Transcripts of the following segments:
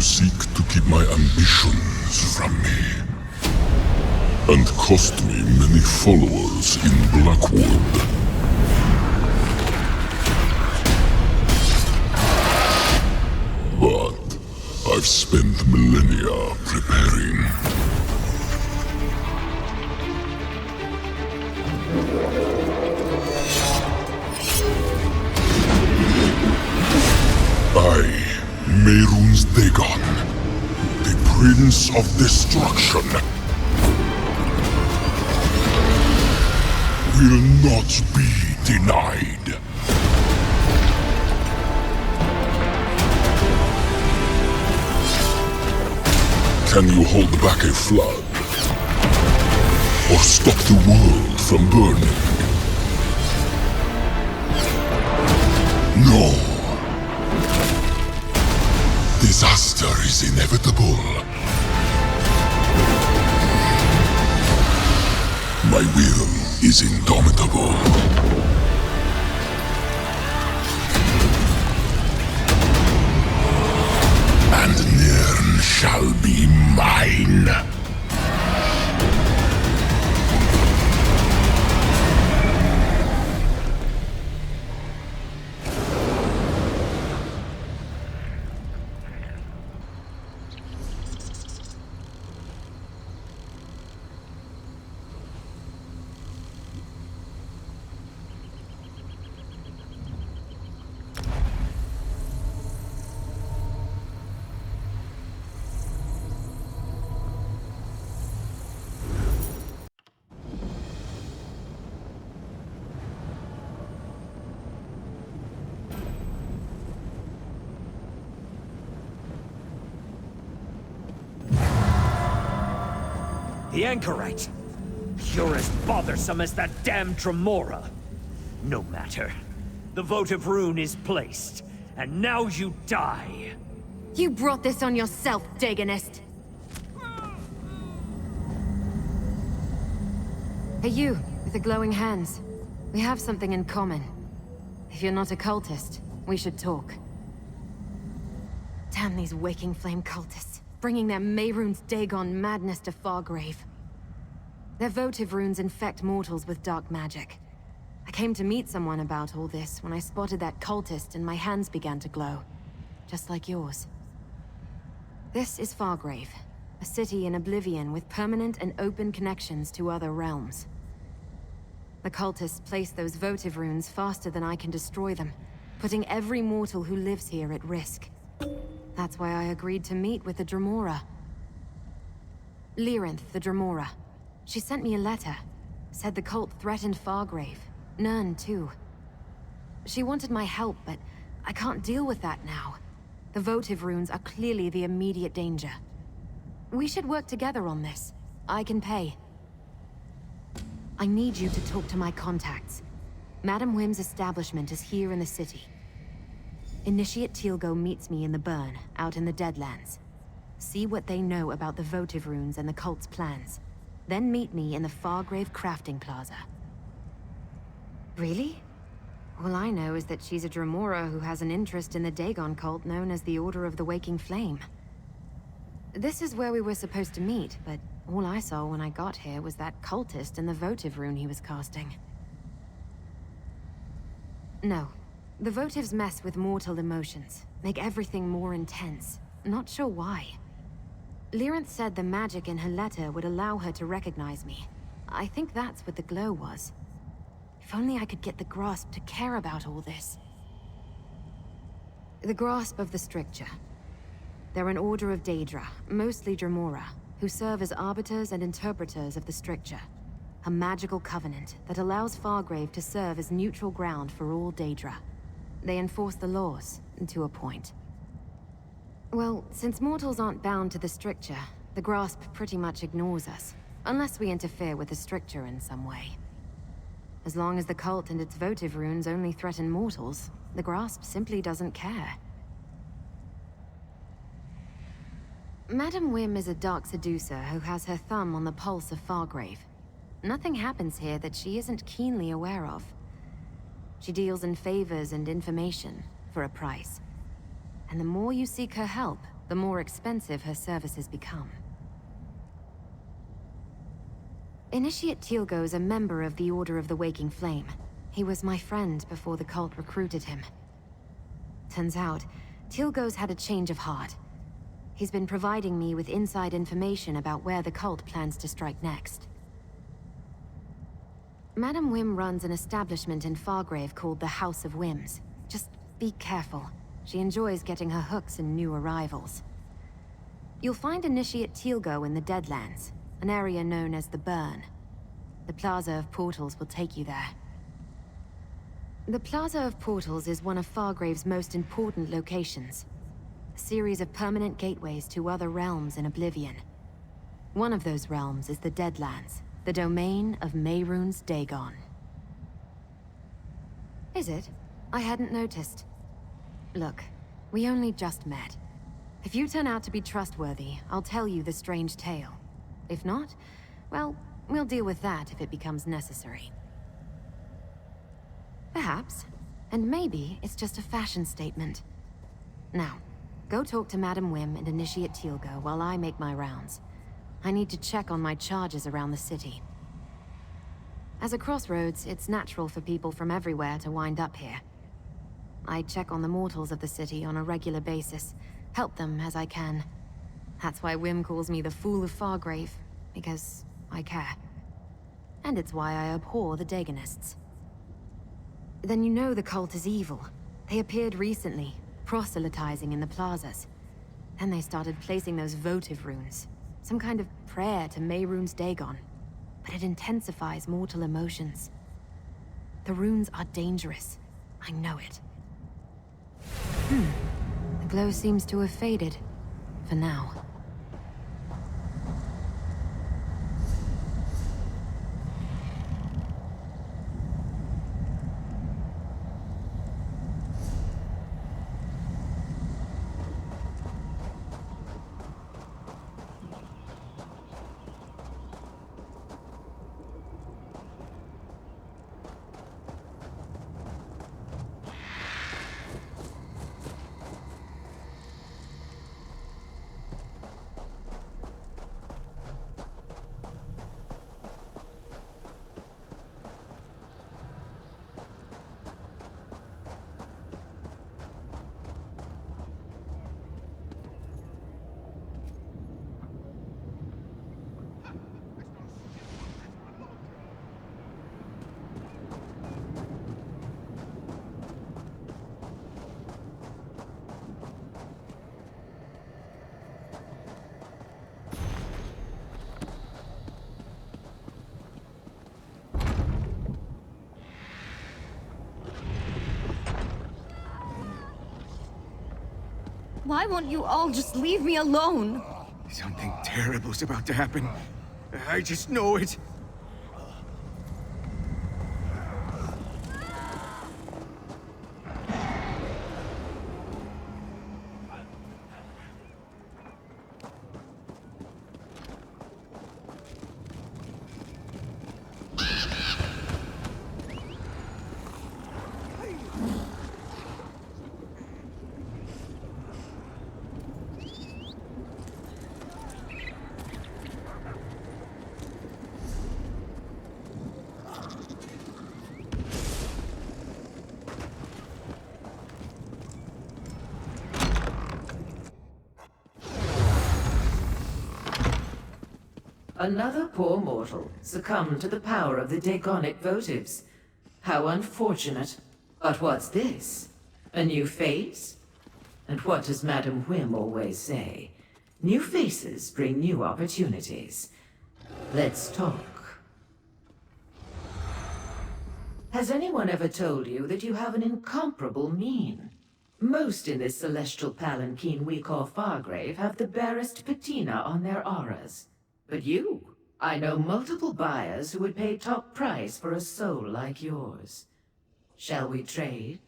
seek to keep my ambitions from me, and cost me many followers in Blackwood. But I've spent millennia preparing. I, Mehrunes Dagon, the Prince of Destruction, will not be denied. Can you hold back a flood? Or stop the world from burning? No. Disaster is inevitable. My will is indomitable. And Nirn shall be mine. The Anchorite! You're as bothersome as that damn Dremora! No matter. The votive rune is placed, and now you die! You brought this on yourself, Dagonist! Hey you, with the glowing hands. We have something in common. If you're not a cultist, we should talk. Damn these Waking Flame cultists, bringing their Mehrunes Dagon madness to Fargrave. Their votive runes infect mortals with dark magic. I came to meet someone about all this when I spotted that cultist and my hands began to glow. Just like yours. This is Fargrave, a city in Oblivion with permanent and open connections to other realms. The cultists place those votive runes faster than I can destroy them, putting every mortal who lives here at risk. That's why I agreed to meet with the Dremora. Lyrinth, the Dremora. She sent me a letter. Said the cult threatened Fargrave. Nirn, too. She wanted my help, but I can't deal with that now. The votive runes are clearly the immediate danger. We should work together on this. I can pay. I need you to talk to my contacts. Madam Wim's establishment is here in the city. Initiate Teal'go meets me in the burn, out in the Deadlands. See what they know about the votive runes and the cult's plans. Then meet me in the Fargrave Crafting Plaza. Really? All I know is that she's a Dremora who has an interest in the Dagon cult known as the Order of the Waking Flame. This is where we were supposed to meet, but all I saw when I got here was that cultist and the votive rune he was casting. No. The votives mess with mortal emotions, make everything more intense. Not sure why. Lyrinth said the magic in her letter would allow her to recognize me. I think that's what the glow was. If only I could get the Grasp to care about all this. The Grasp of the Stricture. They're an order of Daedra, mostly Dremora, who serve as arbiters and interpreters of the Stricture. A magical covenant that allows Fargrave to serve as neutral ground for all Daedra. They enforce the laws, to a point. Well, since mortals aren't bound to the Stricture, the Grasp pretty much ignores us, unless we interfere with the Stricture in some way. As long as the cult and its votive runes only threaten mortals, the Grasp simply doesn't care. Madam Wim is a dark seducer who has her thumb on the pulse of Fargrave. Nothing happens here that she isn't keenly aware of. She deals in favors and information, for a price. And the more you seek her help, the more expensive her services become. Initiate Teal'go's a member of the Order of the Waking Flame. He was my friend before the cult recruited him. Turns out, Teal'go's had a change of heart. He's been providing me with inside information about where the cult plans to strike next. Madame Wim runs an establishment in Fargrave called the House of Whims. Just be careful. She enjoys getting her hooks in new arrivals. You'll find Initiate Teal'go in the Deadlands, an area known as the Burn. The Plaza of Portals will take you there. The Plaza of Portals is one of Fargrave's most important locations. A series of permanent gateways to other realms in Oblivion. One of those realms is the Deadlands, the domain of Mehrunes Dagon. Is it? I hadn't noticed. Look, we only just met. If you turn out to be trustworthy, I'll tell you the strange tale. If not, well, we'll deal with that if it becomes necessary. Perhaps. And maybe it's just a fashion statement. Now, go talk to Madame Wim and Initiate Teal'go while I make my rounds. I need to check on my charges around the city. As a crossroads, it's natural for people from everywhere to wind up here. I check on the mortals of the city on a regular basis, help them as I can. That's why Wim calls me the Fool of Fargrave, because I care. And it's why I abhor the Dagonists. Then you know the cult is evil. They appeared recently, proselytizing in the plazas. Then they started placing those votive runes. Some kind of prayer to Mehrunes Dagon. But it intensifies mortal emotions. The runes are dangerous. I know it. The glow seems to have faded. For now. Why won't you all just leave me alone? Something terrible's about to happen. I just know it. Another poor mortal succumbed to the power of the Dagonic votives. How unfortunate. But what's this? A new face? And what does Madame Wim always say? New faces bring new opportunities. Let's talk. Has anyone ever told you that you have an incomparable mien? Most in this celestial palanquin we call Fargrave have the barest patina on their auras. But you, I know multiple buyers who would pay top price for a soul like yours. Shall we trade?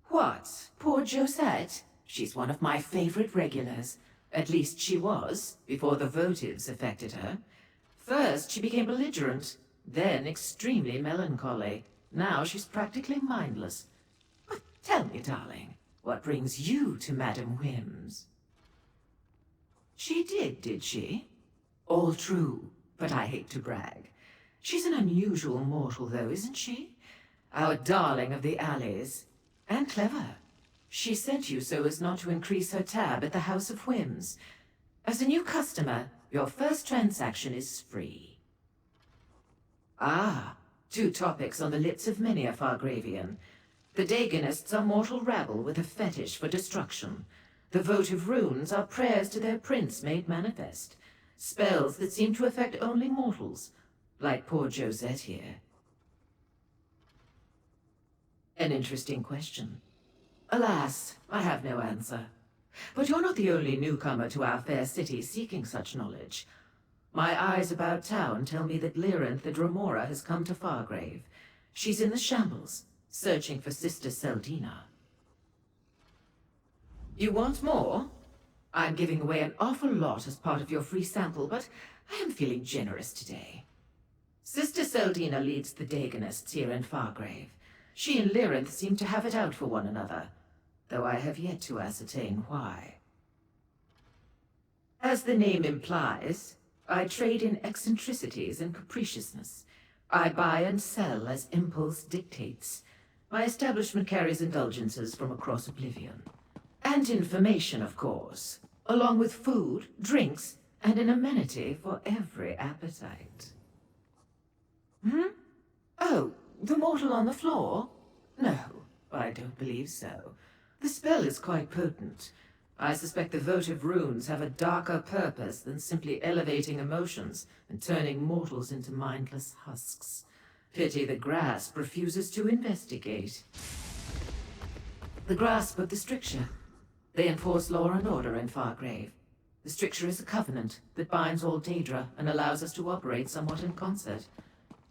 What? Poor Josette? She's one of my favorite regulars. At least she was, before the votives affected her. First, she became belligerent, then extremely melancholy. Now she's practically mindless. But tell me, darling, What brings you to Madam Whims? She did she? All true, but I hate to brag. She's an unusual mortal, though, isn't she? Our darling of the alleys. And clever. She sent you so as not to increase her tab at the House of Whims. As a new customer, your first transaction is free. Ah, two topics on the lips of many a Fargravian. The Daganists are mortal rabble with a fetish for destruction. The votive runes are prayers to their prince made manifest. Spells that seem to affect only mortals, like poor Josette here. An interesting question. Alas, I have no answer. But you're not the only newcomer to our fair city seeking such knowledge. My eyes about town tell me that Lyranth the Dromora has come to Fargrave. She's in the shambles, searching for Sister Seldina. You want more? I'm giving away an awful lot as part of your free sample, but I am feeling generous today. Sister Seldina leads the Daganists here in Fargrave. She and Lyranth seem to have it out for one another, though I have yet to ascertain why. As the name implies, I trade in eccentricities and capriciousness. I buy and sell as impulse dictates. My establishment carries indulgences from across Oblivion. And information, of course, along with food, drinks, and an amenity for every appetite. Oh, the mortal on the floor? No, I don't believe so. The spell is quite potent. I suspect the votive runes have a darker purpose than simply elevating emotions and turning mortals into mindless husks. Pity the grasp refuses to investigate. The grasp of the stricture. They enforce law and order in Fargrave. The stricture is a covenant that binds all Daedra and allows us to operate somewhat in concert.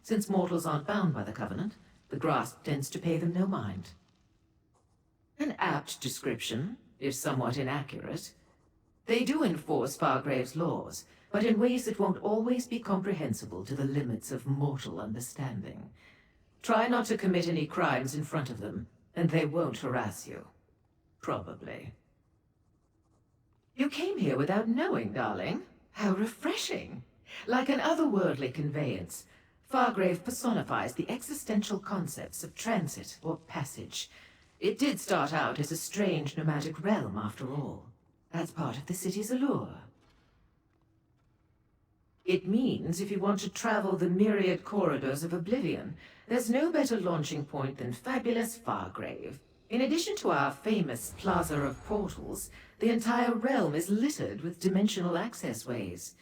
Since mortals aren't bound by the covenant, the grasp tends to pay them no mind. An apt description, if somewhat inaccurate. They do enforce Fargrave's laws, but in ways that won't always be comprehensible to the limits of mortal understanding. Try not to commit any crimes in front of them, and they won't harass you. Probably. You came here without knowing, darling. How refreshing. Like an otherworldly conveyance, Fargrave personifies the existential concepts of transit or passage. It did start out as a strange nomadic realm, after all. That's part of the city's allure. It means if you want to travel the myriad corridors of Oblivion, there's no better launching point than fabulous Fargrave. In addition to our famous Plaza of Portals, the entire realm is littered with dimensional access ways.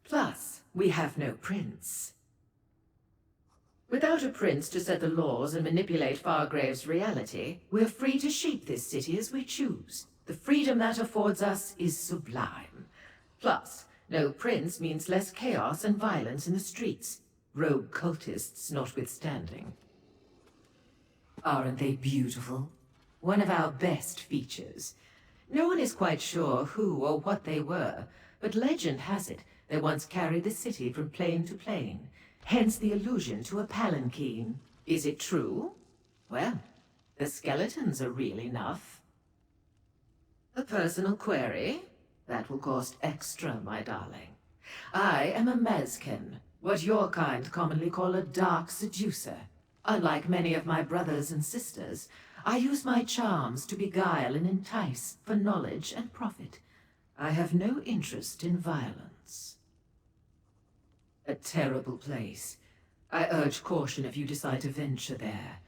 Plus, we have no prince. Without a prince to set the laws and manipulate Fargrave's reality, we're free to shape this city as we choose. The freedom that affords us is sublime. Plus, no prince means less chaos and violence in the streets, rogue cultists notwithstanding. Aren't they beautiful? One of our best features. No one is quite sure who or what they were, but legend has it they once carried the city from plane to plane. Hence the allusion to a palanquin. Is it true? Well, the skeletons are real enough. A personal query? That will cost extra, my darling. I am a Mezken, what your kind commonly call a dark seducer. Unlike many of my brothers and sisters, I use my charms to beguile and entice for knowledge and profit. I have no interest in violence. A terrible place. I urge caution if you decide to venture there.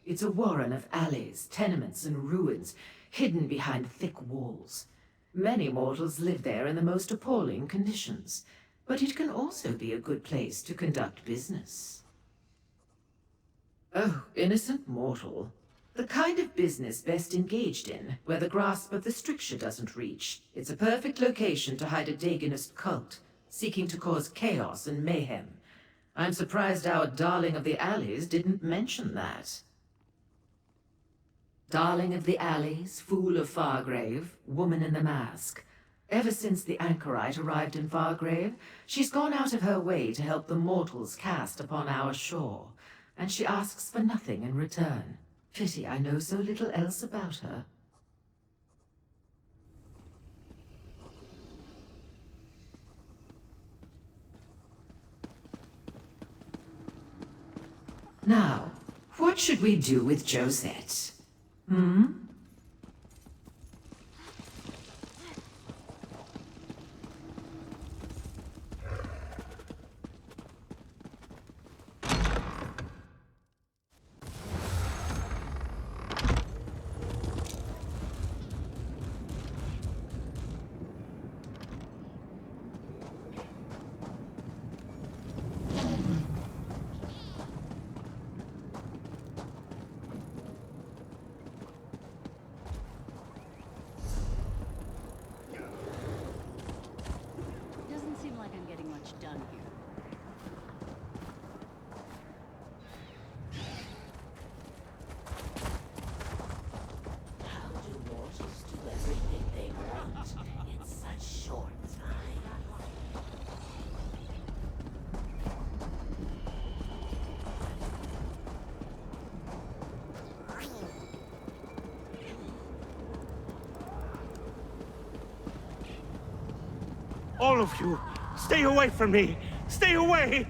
It's a warren of alleys, tenements, and ruins, hidden behind thick walls. Many mortals live there in the most appalling conditions, but it can also be a good place to conduct business. Oh, innocent mortal. The kind of business best engaged in, where the grasp of the stricture doesn't reach. It's a perfect location to hide a Daganist cult, seeking to cause chaos and mayhem. I'm surprised our darling of the alleys didn't mention that. Darling of the alleys, fool of Fargrave, woman in the mask. Ever since the anchorite arrived in Fargrave, she's gone out of her way to help the mortals cast upon our shore, and she asks for nothing in return. Pity I know so little else about her. Now, what should we do with Josette? Doesn't seem like I'm getting much done here. How do mortals do everything they want in such short time? All of you, stay away from me! Stay away!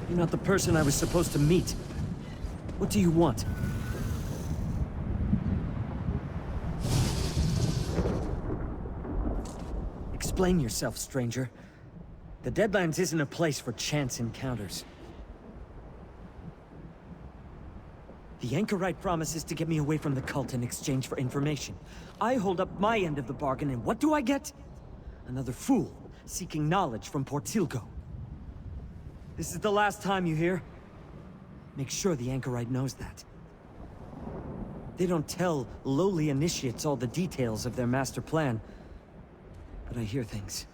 You're not the person I was supposed to meet. What do you want? Explain yourself, stranger. The Deadlands isn't a place for chance encounters. The Anchorite promises to get me away from the cult in exchange for information. I hold up my end of the bargain, and what do I get? Another fool seeking knowledge from Portilgo. This is the last time, you hear? Make sure the Anchorite knows that. They don't tell lowly initiates all the details of their master plan, but I hear things.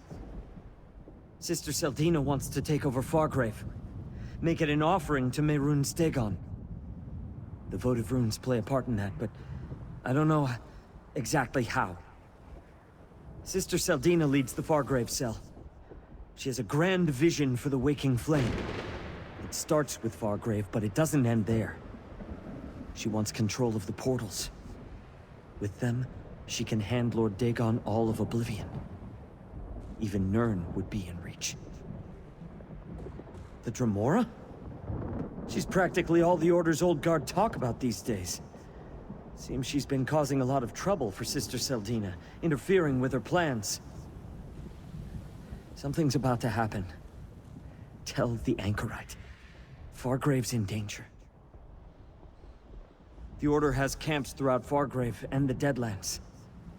Sister Seldina wants to take over Fargrave, make it an offering to Mehrunes Dagon. The votive runes play a part in that, but I don't know exactly how. Sister Seldina leads the Fargrave cell. She has a grand vision for the waking flame. It starts with Fargrave, but it doesn't end there. She wants control of the portals. With them, she can hand Lord Dagon all of Oblivion. Even Nirn would be in reach. The Dremora? She's practically all the Order's old guard talk about these days. Seems she's been causing a lot of trouble for Sister Seldina, interfering with her plans. Something's about to happen. Tell the Anchorite. Fargrave's in danger. The Order has camps throughout Fargrave and the Deadlands.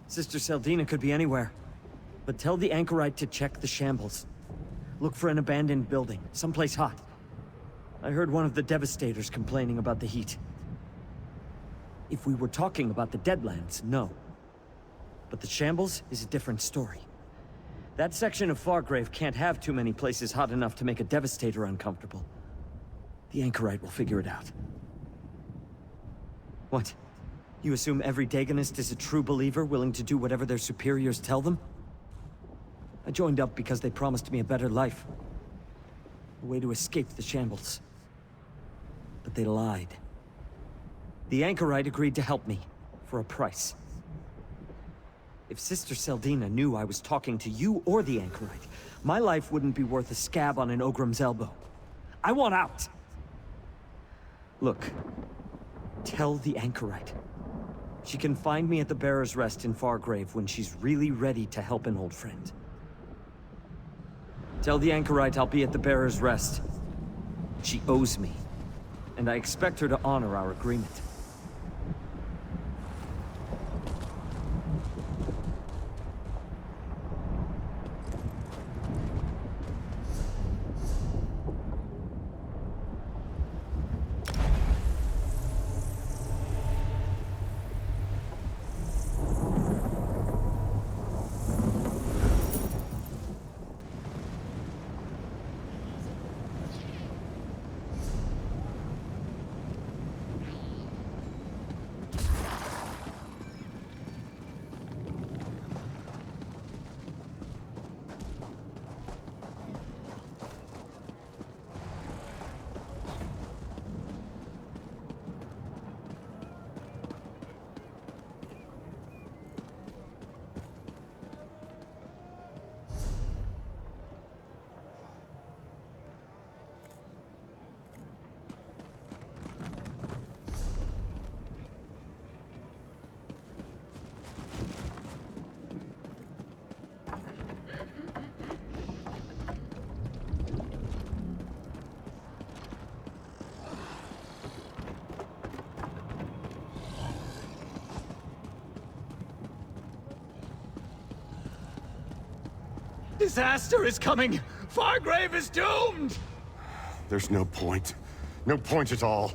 Sister Seldina could be anywhere. But tell the Anchorite to check the shambles. Look for an abandoned building, someplace hot. I heard one of the Devastators complaining about the heat. If we were talking about the Deadlands, no. But the shambles is a different story. That section of Fargrave can't have too many places hot enough to make a Devastator uncomfortable. The Anchorite will figure it out. What? You assume every Dagonist is a true believer willing to do whatever their superiors tell them? I joined up because they promised me a better life. A way to escape the shambles. But they lied. The Anchorite agreed to help me, for a price. If Sister Seldina knew I was talking to you or the Anchorite, my life wouldn't be worth a scab on an Ogrim's elbow. I want out! Look, tell the Anchorite. She can find me at the Bearer's Rest in Fargrave when she's really ready to help an old friend. Tell the Anchorite I'll be at the Bearer's Rest. She owes me, and I expect her to honor our agreement. Disaster is coming! Fargrave is doomed! There's no point. No point at all.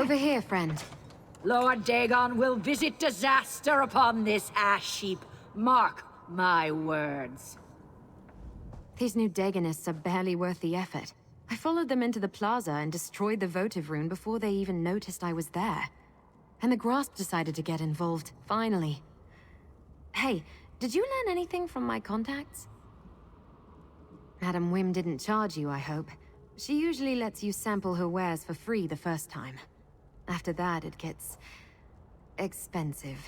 Over here, friend. Lord Dagon will visit disaster upon this ash heap. Mark my words. These new Dagonists are barely worth the effort. I followed them into the plaza and destroyed the votive rune before they even noticed I was there. And the Grasp decided to get involved, finally. Hey, did you learn anything from my contacts? Madam Wim didn't charge you, I hope. She usually lets you sample her wares for free the first time. After that, it gets expensive.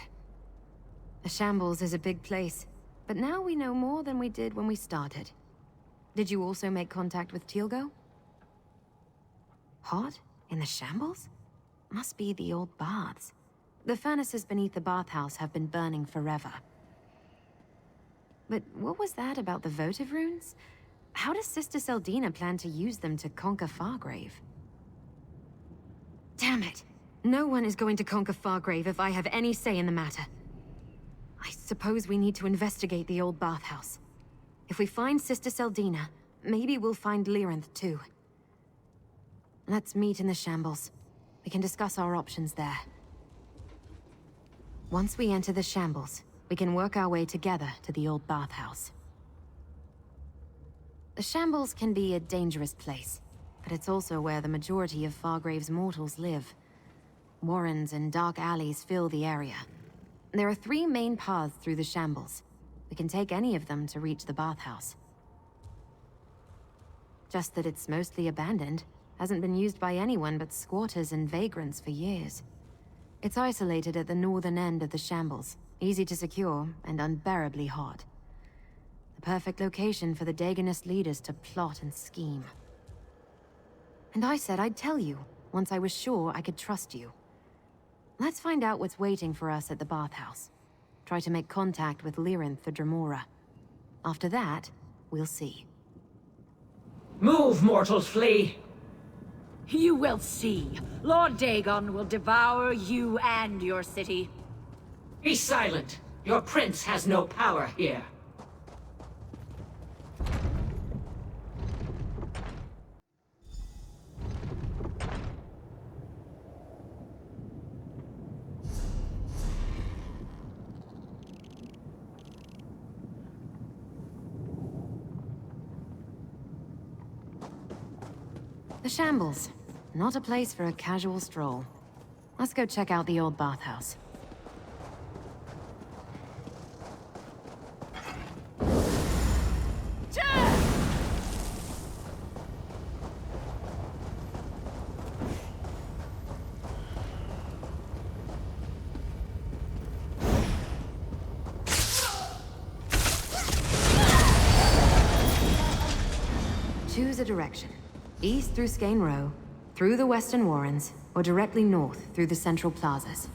The Shambles is a big place, but now we know more than we did when we started. Did you also make contact with Teal'co? Hot? In the Shambles? Must be the old baths. The furnaces beneath the bathhouse have been burning forever. But what was that about the votive runes? How does Sister Seldina plan to use them to conquer Fargrave? Damn it! No one is going to conquer Fargrave if I have any say in the matter. I suppose we need to investigate the old bathhouse. If we find Sister Seldina, maybe we'll find Lyranth too. Let's meet in the Shambles. We can discuss our options there. Once we enter the Shambles, we can work our way together to the old bathhouse. The Shambles can be a dangerous place, but it's also where the majority of Fargrave's mortals live. Warrens and dark alleys fill the area. There are 3 main paths through the Shambles. We can take any of them to reach the bathhouse. Just that it's mostly abandoned, hasn't been used by anyone but squatters and vagrants for years. It's isolated at the northern end of the Shambles, easy to secure and unbearably hot. The perfect location for the Dagonist leaders to plot and scheme. And I said I'd tell you, once I was sure I could trust you. Let's find out what's waiting for us at the bathhouse. Try to make contact with Lyrinth or Dremora. After that, we'll see. Move, mortals, flee! You will see. Lord Dagon will devour you and your city. Be silent! Your prince has no power here. The Shambles. Not a place for a casual stroll. Let's go check out the old bathhouse. Choose a direction. East through Skane Row, through the Western Warrens, or directly north through the Central Plazas.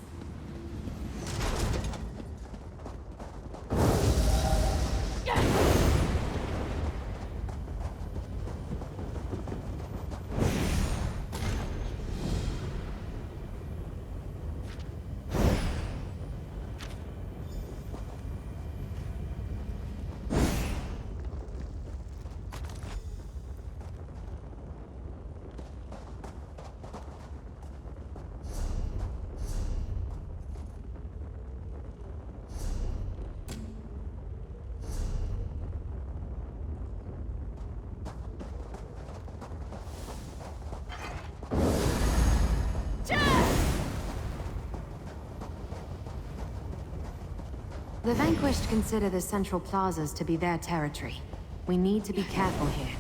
The Vanquished consider the Central Plazas to be their territory. We need to be careful here.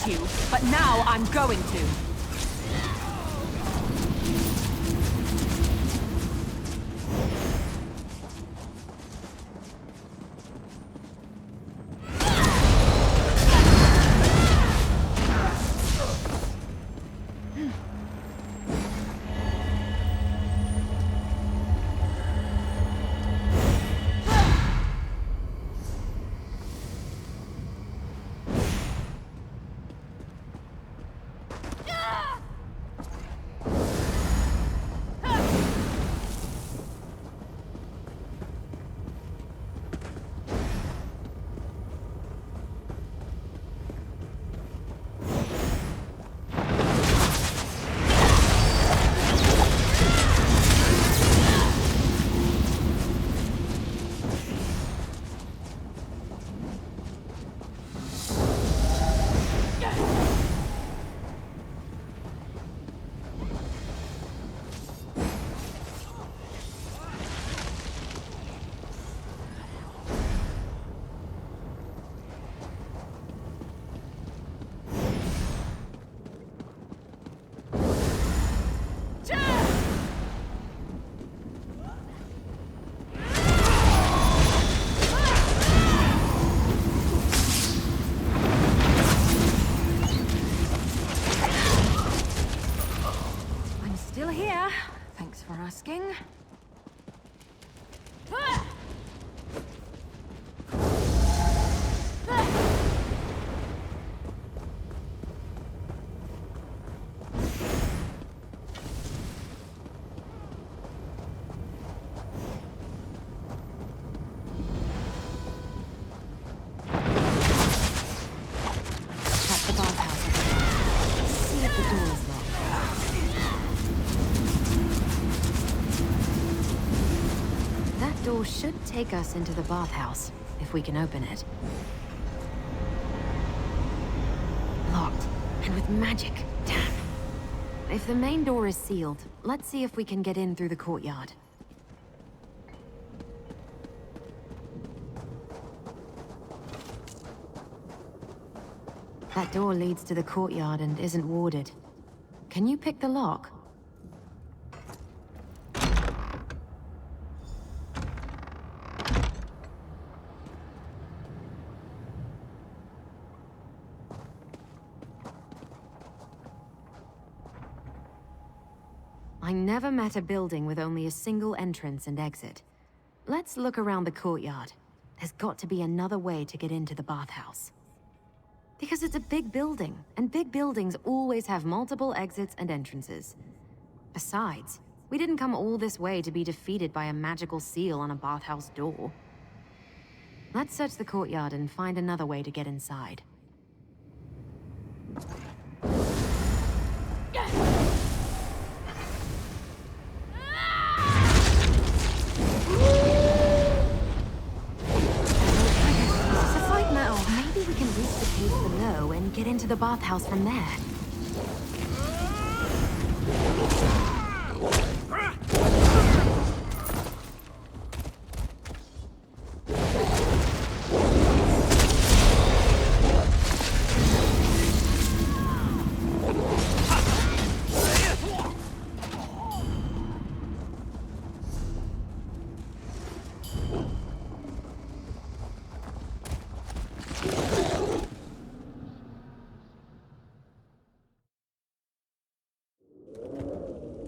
You, but now I'm going to. door should take us into the bathhouse, if we can open it. Locked, and with magic. Damn. If the main door is sealed, let's see if we can get in through the courtyard. That door leads to the courtyard and isn't warded. Can you pick the lock? I never met a building with only a single entrance and exit. Let's look around the courtyard. There's got to be another way to get into the bathhouse. Because it's a big building, and big buildings always have multiple exits and entrances. Besides, we didn't come all this way to be defeated by a magical seal on a bathhouse door. Let's search the courtyard and find another way to get inside. Below and get into the bathhouse from there.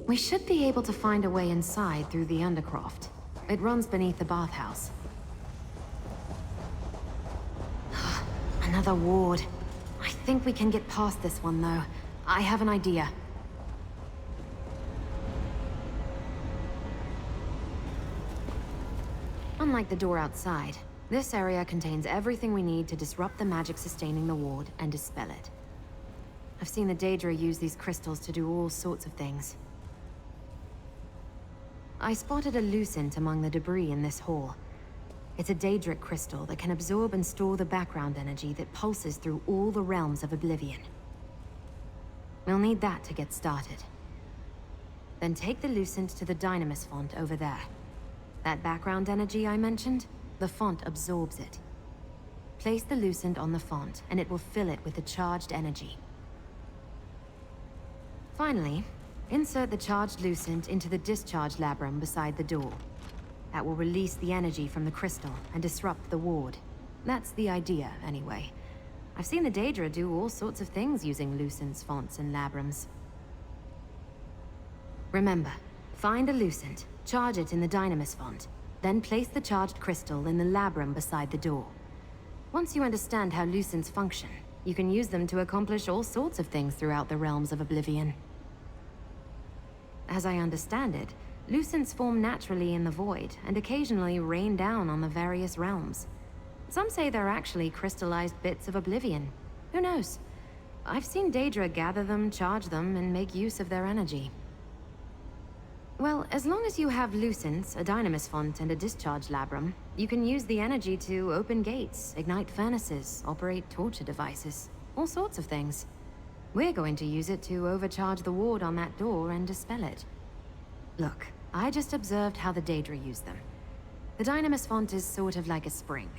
We should be able to find a way inside through the undercroft. It runs beneath the bathhouse. Another ward. I think we can get past this one, though. I have an idea. Unlike the door outside, this area contains everything we need to disrupt the magic sustaining the ward and dispel it. I've seen the Daedra use these crystals to do all sorts of things. I spotted a lucent among the debris in this hall. It's a Daedric crystal that can absorb and store the background energy that pulses through all the realms of oblivion. We'll need that to get started. Then take the lucent to the dynamis font over there. That background energy I mentioned, the font absorbs it. Place the lucent on the font, and it will fill it with the charged energy. Finally, insert the charged lucent into the discharge labrum beside the door. That will release the energy from the crystal and disrupt the ward. That's the idea, anyway. I've seen the Daedra do all sorts of things using lucents, fonts, and labrums. Remember, find a lucent, charge it in the dynamis font, then place the charged crystal in the labrum beside the door. Once you understand how lucents function, you can use them to accomplish all sorts of things throughout the realms of oblivion. As I understand it, lucents form naturally in the void and occasionally rain down on the various realms. Some say they're actually crystallized bits of oblivion. Who knows? I've seen Daedra gather them, charge them, and make use of their energy. Well, as long as you have lucents, a dynamis font, and a discharge labrum, you can use the energy to open gates, ignite furnaces, operate torture devices, all sorts of things. We're going to use it to overcharge the ward on that door and dispel it. Look, I just observed how the Daedra use them. The dynamis font is sort of like a spring.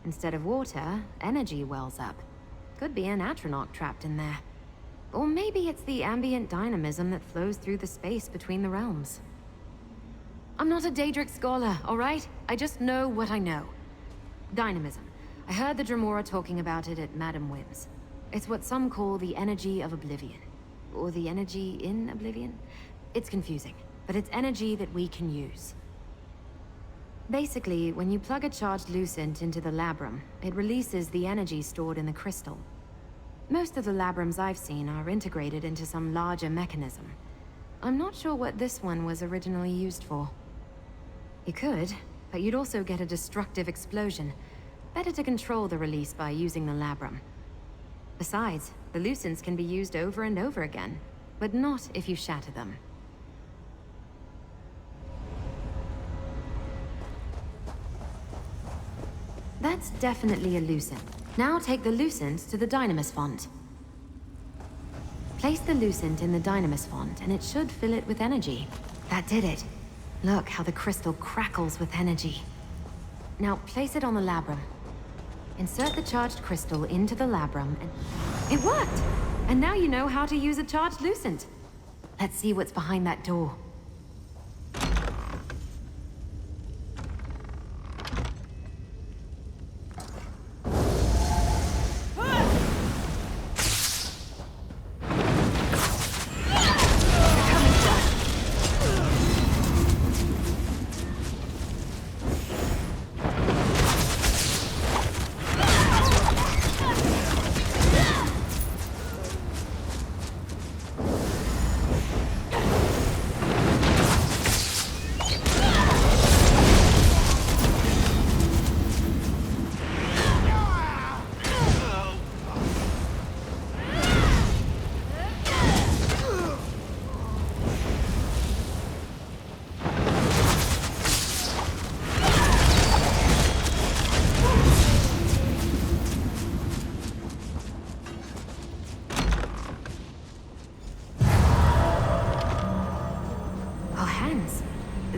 Instead of water, energy wells up. Could be an atronach trapped in there. Or maybe it's the ambient dynamism that flows through the space between the realms. I'm not a Daedric scholar, alright? I just know what I know. Dynamism. I heard the Dremora talking about it at Madame Whim's. It's what some call the energy of oblivion. Or the energy in oblivion? It's confusing, but it's energy that we can use. Basically, when you plug a charged lucent into the labrum, it releases the energy stored in the crystal. Most of the labrums I've seen are integrated into some larger mechanism. I'm not sure what this one was originally used for. You could, but you'd also get a destructive explosion. Better to control the release by using the labrum. Besides, the lucents can be used over and over again, but not if you shatter them. That's definitely a lucent. Now take the lucent to the dynamis font. Place the lucent in the dynamis font and it should fill it with energy. That did it. Look how the crystal crackles with energy. Now place it on the labrum. Insert the charged crystal into the labrum and... It worked! And now you know how to use a charged lucent. Let's see what's behind that door.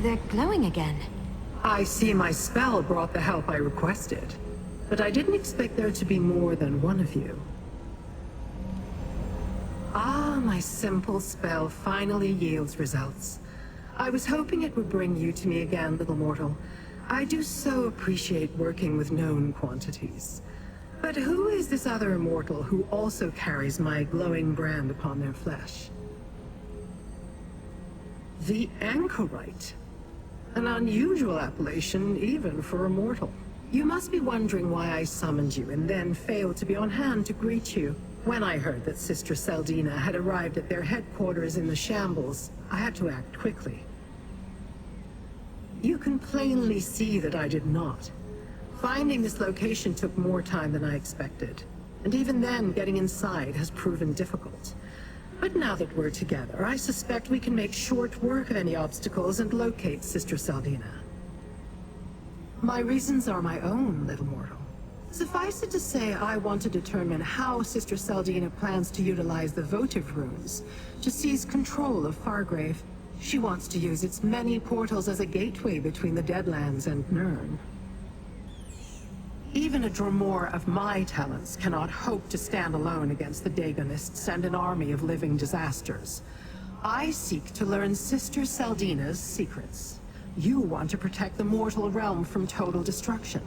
They're glowing again. I see my spell brought the help I requested, but I didn't expect there to be more than one of you. Ah, my simple spell finally yields results. I was hoping it would bring you to me again, little mortal. I do so appreciate working with known quantities. But who is this other immortal who also carries my glowing brand upon their flesh? The Anchorite. An unusual appellation, even for a mortal. You must be wondering why I summoned you and then failed to be on hand to greet you. When I heard that Sister Seldina had arrived at their headquarters in the Shambles, I had to act quickly. You can plainly see that I did not. Finding this location took more time than I expected, and even then, getting inside has proven difficult. But now that we're together, I suspect we can make short work of any obstacles and locate Sister Seldina. My reasons are my own, little mortal. Suffice it to say, I want to determine how Sister Seldina plans to utilize the votive runes to seize control of Fargrave. She wants to use its many portals as a gateway between the Deadlands and Nirn. Even a Dromore of my talents cannot hope to stand alone against the Dragonists and an army of living disasters. I seek to learn Sister Seldina's secrets. You want to protect the mortal realm from total destruction.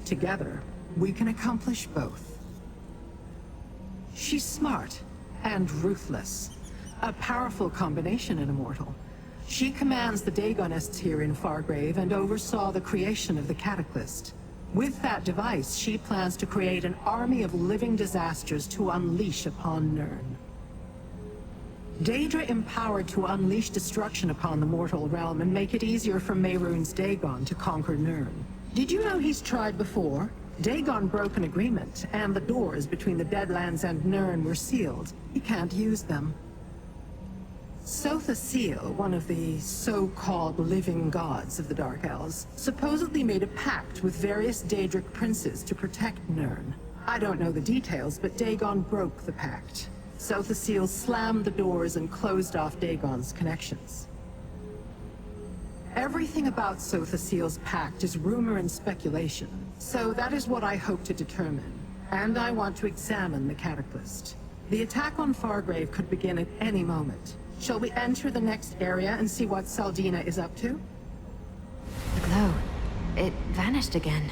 Together, we can accomplish both. She's smart and ruthless. A powerful combination in a mortal. She commands the Dragonists here in Fargrave and oversaw the creation of the Cataclysm. With that device, she plans to create an army of living disasters to unleash upon Nirn. Daedra empowered to unleash destruction upon the mortal realm and make it easier for Mehrunes Dagon to conquer Nirn. Did you know he's tried before? Dagon broke an agreement, and the doors between the Deadlands and Nirn were sealed. He can't use them. Sotha Seal, one of the so-called living gods of the Dark Elves, supposedly made a pact with various Daedric princes to protect Nirn. I don't know the details, but Dagon broke the pact. Sotha Seal slammed the doors and closed off Dagon's connections. Everything about Sotha Seal's pact is rumor and speculation, so that is what I hope to determine. And I want to examine the Cataclysm. The attack on Fargrave could begin at any moment. Shall we enter the next area and see what Seldina is up to? The glow. It vanished again.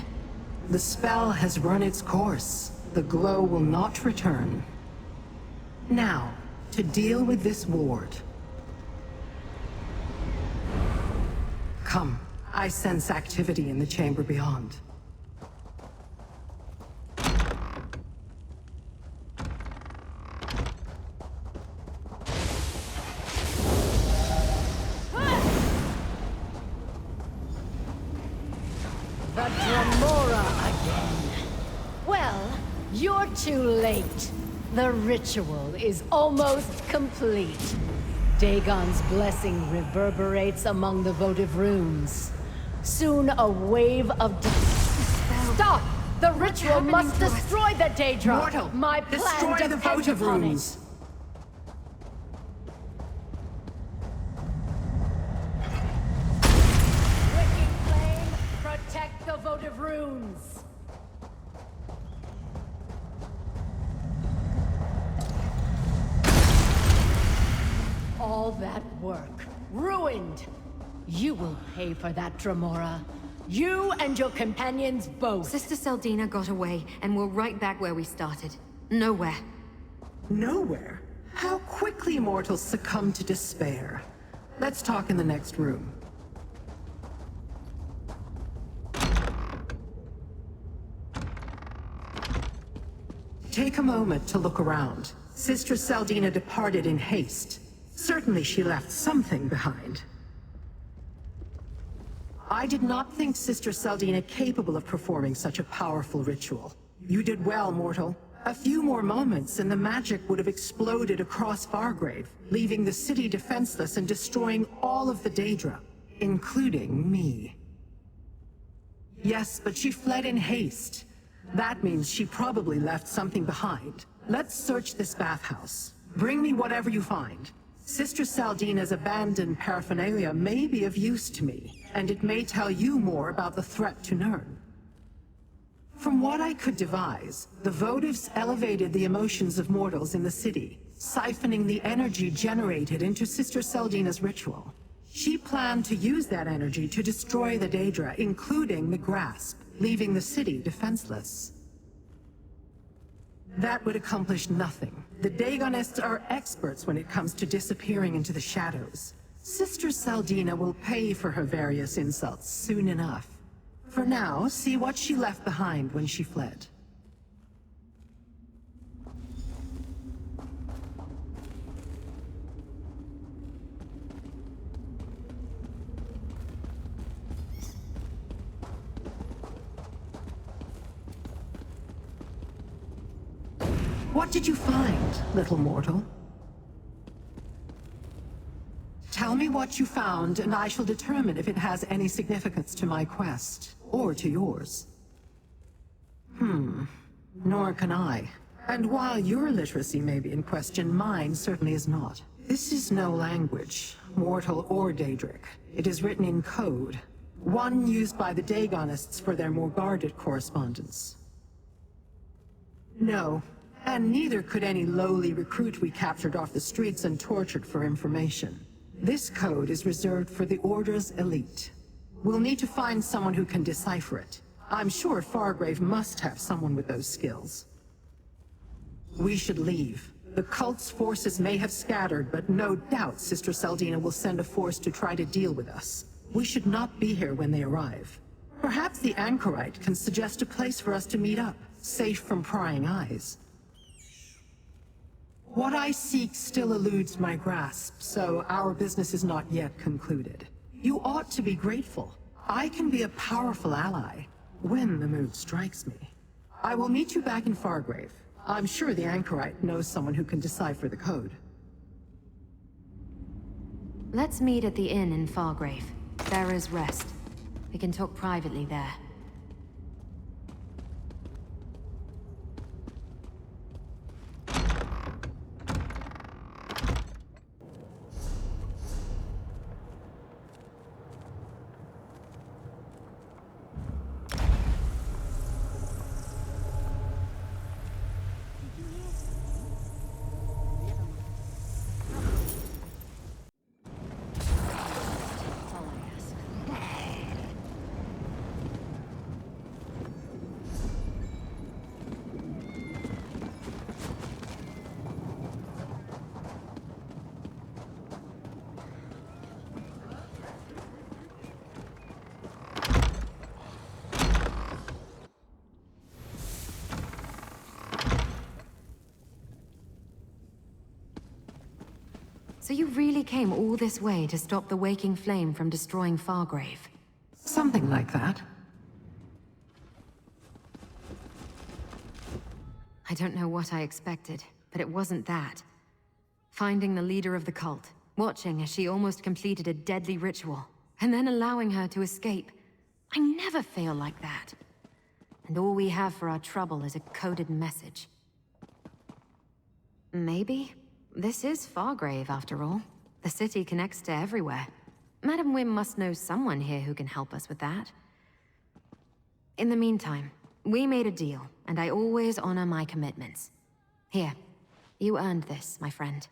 The spell has run its course. The glow will not return. Now, to deal with this ward. Come, I sense activity in the chamber beyond. You're too late. The ritual is almost complete. Dagon's blessing reverberates among the votive runes. Soon a wave of Stop! The ritual must destroy the Daedra! Mortal, My plan destroy the depends votive upon it. runes. Wicked flame, protect the votive runes! All that work, ruined! You will pay for that, Dremora. You and your companions both. Sister Seldina got away, and we're right back where we started. Nowhere. Nowhere? How quickly mortals succumb to despair. Let's talk in the next room. Take a moment to look around. Sister Seldina departed in haste. Certainly she left something behind. I did not think Sister Seldina capable of performing such a powerful ritual. You did well, mortal. A few more moments and the magic would have exploded across Fargrave, leaving the city defenseless and destroying all of the Daedra, including me. Yes, but she fled in haste. That means she probably left something behind. Let's search this bathhouse. Bring me whatever you find. Sister Seldina's abandoned paraphernalia may be of use to me, and it may tell you more about the threat to Nirn. From what I could devise, the votives elevated the emotions of mortals in the city, siphoning the energy generated into Sister Seldina's ritual. She planned to use that energy to destroy the Daedra, including the Grasp, leaving the city defenseless. That would accomplish nothing. The Dagonists are experts when it comes to disappearing into the shadows. Sister Seldina will pay for her various insults soon enough. For now, see what she left behind when she fled. What did you find, little mortal? Tell me what you found, and I shall determine if it has any significance to my quest, or to yours. Nor can I. And while your literacy may be in question, mine certainly is not. This is no language, mortal or Daedric. It is written in code, one used by the Dagonists for their more guarded correspondence. No. And neither could any lowly recruit we captured off the streets and tortured for information. This code is reserved for the Order's elite. We'll need to find someone who can decipher it. I'm sure Fargrave must have someone with those skills. We should leave. The cult's forces may have scattered, but no doubt Sister Seldina will send a force to try to deal with us. We should not be here when they arrive. Perhaps the Anchorite can suggest a place for us to meet up, safe from prying eyes. What I seek still eludes my grasp, so our business is not yet concluded. You ought to be grateful. I can be a powerful ally, when the mood strikes me. I will meet you back in Fargrave. I'm sure the Anchorite knows someone who can decipher the code. Let's meet at the inn in Fargrave. There is rest. We can talk privately there. So you really came all this way to stop the waking flame from destroying Fargrave? Something like that. I don't know what I expected, but it wasn't that. Finding the leader of the cult, watching as she almost completed a deadly ritual, and then allowing her to escape. I never fail like that. and all we have for our trouble is a coded message. Maybe this is Fargrave after all. The city connects to everywhere. Madam Wim must know someone here who can help us with that. In the meantime, we made a deal, and I always honor my commitments. Here, you earned this, my friend.